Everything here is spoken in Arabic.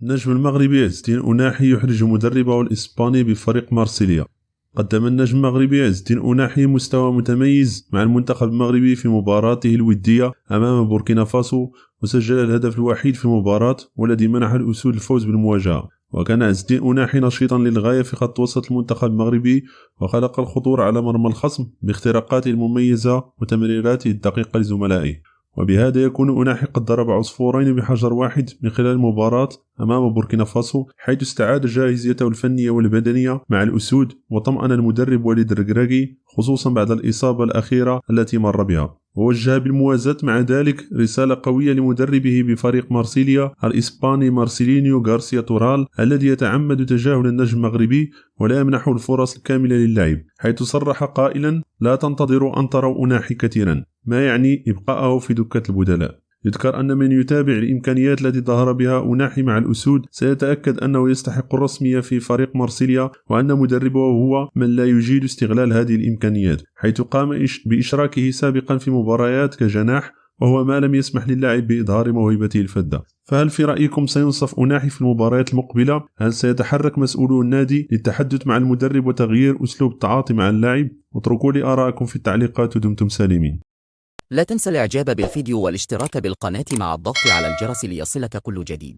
النجم المغربي عز الدين أناحي يحرج مدربه الإسباني بفريق مارسيليا. قدم النجم المغربي عز الدين أناحي مستوى متميز مع المنتخب المغربي في مباراته الودية أمام بوركينا فاسو، وسجل الهدف الوحيد في المباراة والذي منح الأسود الفوز بالمواجهة. وكان عز الدين أناحي نشيطا للغاية في خط وسط المنتخب المغربي، وخلق الخطور على مرمى الخصم باختراقاته المميزة وتمريراته الدقيقة لزملائه. وبهذا يكون أناحي قد ضرب عصفورين بحجر واحد من خلال المباراة أمام بوركينا فاسو، حيث استعاد جاهزيته الفنية والبدنية مع الأسود، وطمأن المدرب وليد الركراكي خصوصا بعد الإصابة الأخيرة التي مر بها. ووجه بالموازاة مع ذلك رسالة قوية لمدربه بفريق مارسيليا الإسباني مارسيلينيو غارسيا تورال، الذي يتعمد تجاهل النجم المغربي ولا يمنحه الفرص الكاملة للعب، حيث صرح قائلا: لا تنتظروا أن تروا أناحي كثيرا، ما يعني إبقاءه في دكة البدلاء. يذكر أن من يتابع الإمكانيات التي ظهر بها أناحي مع الأسود سيتأكد أنه يستحق الرسمية في فريق مارسيليا، وأن مدربه هو من لا يجيد استغلال هذه الإمكانيات، حيث قام بإشراكه سابقا في مباريات كجناح، وهو ما لم يسمح للاعب بإظهار موهبته الفذة. فهل في رأيكم سينصف أناحي في المباريات المقبلة؟ هل سيتحرك مسؤولو النادي للتحدث مع المدرب وتغيير أسلوب التعاطي مع اللاعب؟ اتركوا لي آراءكم في التعليقات ودمتم سالمين. لا تنسى الاعجاب بالفيديو والاشتراك بالقناة مع الضغط على الجرس ليصلك كل جديد.